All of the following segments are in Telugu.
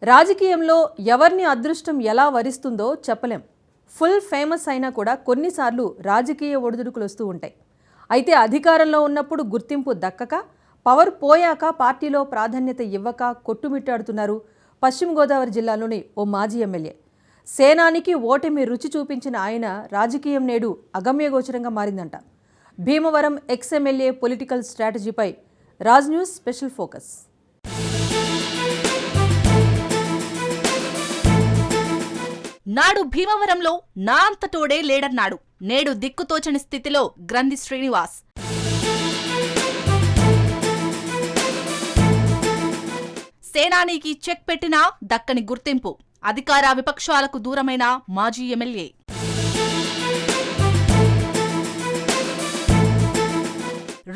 రాజకీయంలో ఎవరిని అదృష్టం ఎలా వరిస్తుందో చెప్పలేం. ఫుల్ ఫేమస్ అయినా కూడా కొన్నిసార్లు రాజకీయ ఒడిదుడుకులు వస్తూ ఉంటాయి. అయితే అధికారంలో ఉన్నప్పుడు గుర్తింపు దక్కక, పవర్ పోయాక పార్టీలో ప్రాధాన్యత ఇవ్వక కొట్టుమిట్టాడుతున్నారు పశ్చిమ గోదావరి జిల్లాలోని ఓ మాజీ ఎమ్మెల్యే. సేనానికి ఓటమి రుచి చూపించిన ఆయన రాజకీయం నేడు అగమ్యగోచరంగా మారిందంట. భీమవరం ఎక్స్ ఎమ్మెల్యే పొలిటికల్ స్ట్రాటజీపై రాజ్ న్యూస్ స్పెషల్ ఫోకస్. నాడు భీమవరంలో నా అంతటోడే లేడన్నాడు. నేడు దిక్కుతోచని స్థితిలో గ్రంథి శ్రీనివాస్. సేనానికి చెక్ పెట్టినా దక్కని గుర్తింపు. అధికార విపక్షాలకు దూరమైన మాజీ ఎమ్మెల్యే.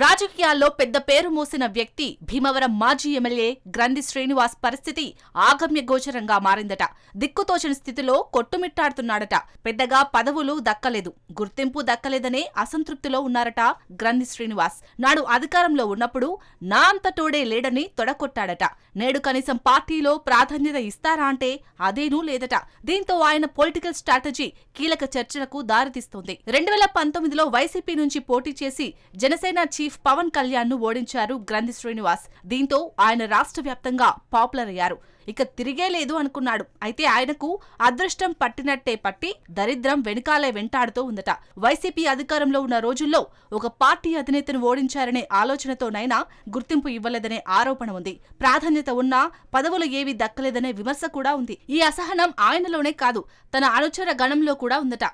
రాజకీయాల్లో పెద్ద పేరు మోసిన వ్యక్తి భీమవరం మాజీ ఎమ్మెల్యే గ్రంథి శ్రీనివాస్ పరిస్థితి ఆగమ్య గోచరంగా మారిందట. దిక్కుతోచని స్థితిలో కొట్టుమిట్టాడుతున్నాడట. పెద్దగా పదవులు దక్కలేదు, గుర్తింపు దక్కలేదనే అసంతృప్తిలో ఉన్నారట గ్రంథి శ్రీనివాస్. నాడు అధికారంలో ఉన్నప్పుడు నా అంతటోడే లేడని తొడకొట్టాడట. నేడు కనీసం పార్టీలో ప్రాధాన్యత ఇస్తారా అంటే అదేనూ లేదట. దీంతో ఆయన పొలిటికల్ స్ట్రాటజీ కీలక చర్చలకు దారితీస్తోంది. 2019లో వైసీపీ నుంచి పోటీ చేసి జనసేన చీఫ్ పవన్ కళ్యాణ్ ను ఓడించారు గ్రంథి శ్రీనివాస్. దీంతో ఆయన రాష్ట్ర వ్యాప్తంగా పాపులర్ అయ్యారు. ఇక తిరిగే లేదు అనుకున్నాడు. అయితే ఆయనకు అదృష్టం పట్టినట్టే పట్టి దరిద్రం వెనుకాలే వెంటాడుతూ ఉందట. వైసీపీ అధికారంలో ఉన్న రోజుల్లో ఒక పార్టీ అధినేతను ఓడించారనే ఆలోచనతోనైనా గుర్తింపు ఇవ్వలేదనే ఆరోపణ ఉంది. ప్రాధాన్యత ఉన్నా పదవులు ఏవీ దక్కలేదనే విమర్శ కూడా ఉంది. ఈ అసహనం ఆయనలోనే కాదు, తన అనుచర గణంలో కూడా ఉందట.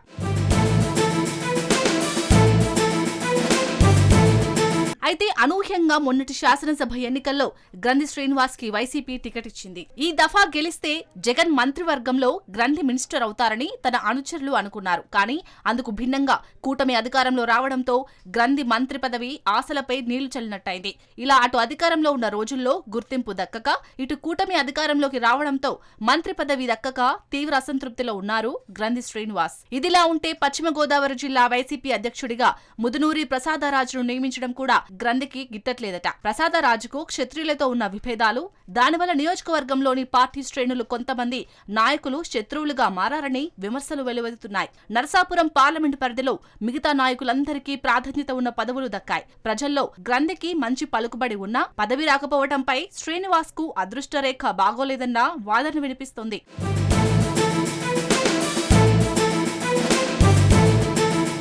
అయితే అనూహ్యంగా మొన్నటి శాసనసభ ఎన్నికల్లో గ్రంథి శ్రీనివాస్ కి వైసీపీ టికెట్ ఇచ్చింది. ఈ దఫా గెలిస్తే జగన్ మంత్రివర్గంలో గ్రంథి మినిస్టర్ అవుతారని తన అనుచరులు అనుకున్నారు. కానీ అందుకు భిన్నంగా కూటమి అధికారంలో రావడంతో గ్రంథి మంత్రి పదవి ఆశలపై నీళ్లు చల్లినట్టయింది. ఇలా అటు అధికారంలో ఉన్న రోజుల్లో గుర్తింపు దక్కక, ఇటు కూటమి అధికారంలోకి రావడంతో మంత్రి పదవి దక్కక తీవ్ర అసంతృప్తిలో ఉన్నారు గ్రంథి శ్రీనివాస్. ఇదిలా ఉంటే పశ్చిమ గోదావరి జిల్లా వైసీపీ అధ్యక్షుడిగా ముదునూరి ప్రసాదరాజును నియమించడం కూడా గ్రంథికి గిట్టట్లేదట. ప్రసాదరాజుకు క్షత్రియులతో ఉన్న విభేదాలు, దానివల్ల నియోజకవర్గంలోని పార్టీ శ్రేణులు కొంతమంది నాయకులు శత్రువులుగా మారారని విమర్శలు వెలువెత్తుతున్నాయి. నరసాపురం పార్లమెంటు పరిధిలో మిగతా నాయకులందరికీ ప్రాధాన్యత ఉన్న పదవులు దక్కాయి. ప్రజల్లో గ్రంథికి మంచి పలుకుబడి ఉన్నా పదవి రాకపోవడంపై శ్రీనివాస్ కు అదృష్టరేఖ బాగోలేదన్న వాదన వినిపిస్తోంది.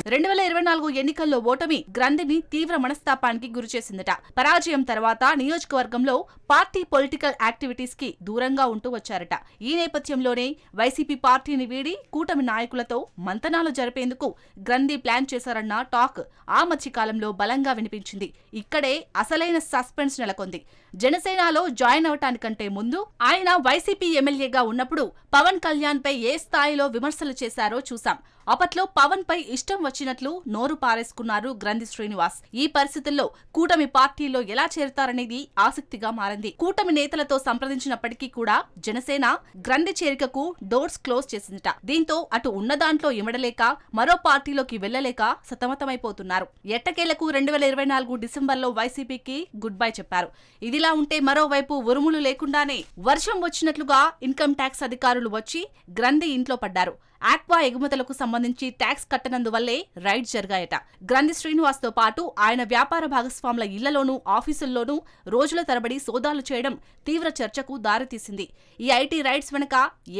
2024 ఎన్నికల్లో ఓటమి గ్రంథిని తీవ్ర మనస్తాపానికి గురిచేసిందట. పరాజయం తర్వాత నియోజకవర్గంలో పార్టీ పొలిటికల్ యాక్టివిటీస్ కి దూరంగా ఉంటూ వచ్చారట. ఈ నేపథ్యంలోనే వైసీపీ పార్టీని వీడి కూటమి నాయకులతో మంతనాలు జరిపేందుకు గ్రంథి ప్లాన్ చేశారన్న టాక్ ఆ మధ్యకాలంలో బలంగా వినిపించింది. ఇక్కడే అసలైన సస్పెన్స్ నెలకొంది. జనసేనలో జాయిన్ అవటానికంటే ముందు ఆయన వైసీపీ ఎమ్మెల్యేగా ఉన్నప్పుడు పవన్ కళ్యాణ్ పై ఏ స్థాయిలో విమర్శలు చేశారో చూశాం. అప్పట్లో పవన్ పై ఇష్టం వచ్చినట్లు నోరు పారేసుకున్నారు గ్రంథి శ్రీనివాస్. ఈ పరిస్థితుల్లో కూటమి పార్టీలో ఎలా చేరతారనేది ఆసక్తిగా మారింది. కూటమి నేతలతో సంప్రదించినప్పటికీ కూడా జనసేన గ్రంథి చేరికకు డోర్స్ క్లోజ్ చేసిందట. దీంతో అటు ఉన్న దాంట్లో ఇమడలేక మరో పార్టీలోకి వెళ్లలేక సతమతమైపోతున్నారు. ఎట్టకేలకు 2024 డిసెంబర్లో వైసీపీకి గుడ్ బై చెప్పారు. ఇదిలా ఉంటే మరోవైపు ఉరుములు లేకుండానే వర్షం వచ్చినట్లుగా ఇన్కమ్ ట్యాక్స్ అధికారులు వచ్చి గ్రంథి ఇంట్లో పడ్డారు. ఆక్వా ఎగుమతులకు సంబంధించి ట్యాక్స్ కట్టనందువల్లే రైడ్స్ జరిగాయట. గ్రంథి శ్రీనివాస్ తో పాటు ఆయన వ్యాపార భాగస్వాముల ఇళ్లలోనూ ఆఫీసుల్లోనూ రోజుల తరబడి సోదాలు చేయడం తీవ్ర చర్చకు దారితీసింది. ఈ ఐటీ రైడ్స్ వెనుక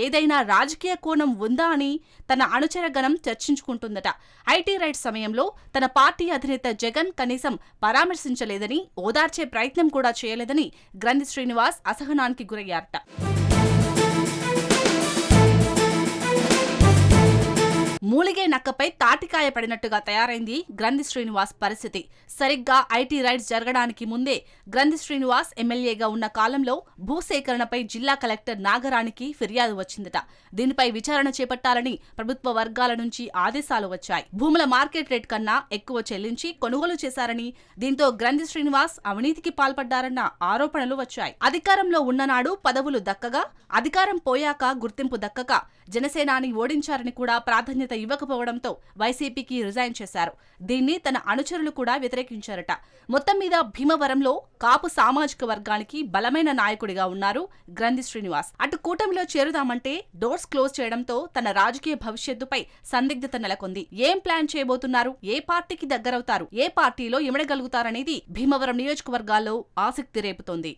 ఏదైనా రాజకీయ కోణం ఉందా అని తన అనుచరగణం చర్చించుకుంటుందట. ఐటీ రైడ్స్ సమయంలో తన పార్టీ అధినేత జగన్ కనీసం పరామర్శించలేదని, ఓదార్చే ప్రయత్నం కూడా చేయలేదని గ్రంథి శ్రీనివాస్ అసహనానికి గురయ్యారట. మూలిగే నక్కపై తాటికాయ పడినట్టుగా తయారైంది గ్రంథి శ్రీనివాస్ పరిస్థితి. సరిగ్గా ఐటీ రైడ్స్ జరగడానికి ముందే గ్రంథి శ్రీనివాస్ ఎమ్మెల్యేగా ఉన్న కాలంలో భూసేకరణపై జిల్లా కలెక్టర్ నాగరాణికి ఫిర్యాదు వచ్చిందట. దీనిపై విచారణ చేపట్టాలని ప్రభుత్వ వర్గాల నుంచి ఆదేశాలు వచ్చాయి. భూముల మార్కెట్ రేట్ కన్నా ఎక్కువ చెల్లించి కొనుగోలు చేశారని, దీంతో గ్రంథి శ్రీనివాస్ అవినీతికి పాల్పడ్డారన్న ఆరోపణలు వచ్చాయి. అధికారంలో ఉన్ననాడు పదవులు దక్కగా, అధికారం పోయాక గుర్తింపు దక్కక జనసేనాని ఓడించారని కూడా ప్రాధాన్యత ఇవ్వకపోవడంతో వైసీపీకి రిజైన్ చేశారు. దీన్ని తన అనుచరులు కూడా వ్యతిరేకించారట. మొత్తం మీద భీమవరంలో కాపు సామాజిక వర్గానికి బలమైన నాయకుడిగా ఉన్నారు గ్రంథి శ్రీనివాస్. అటు కూటమిలో చేరుదామంటే డోర్స్ క్లోజ్ చేయడంతో తన రాజకీయ భవిష్యత్తుపై సందిగ్ధత నెలకొంది. ఏం ప్లాన్ చేయబోతున్నారు, ఏ పార్టీకి దగ్గరవుతారు, ఏ పార్టీలో ఇమడగలుగుతారనేది భీమవరం నియోజకవర్గాల్లో ఆసక్తి రేపుతోంది.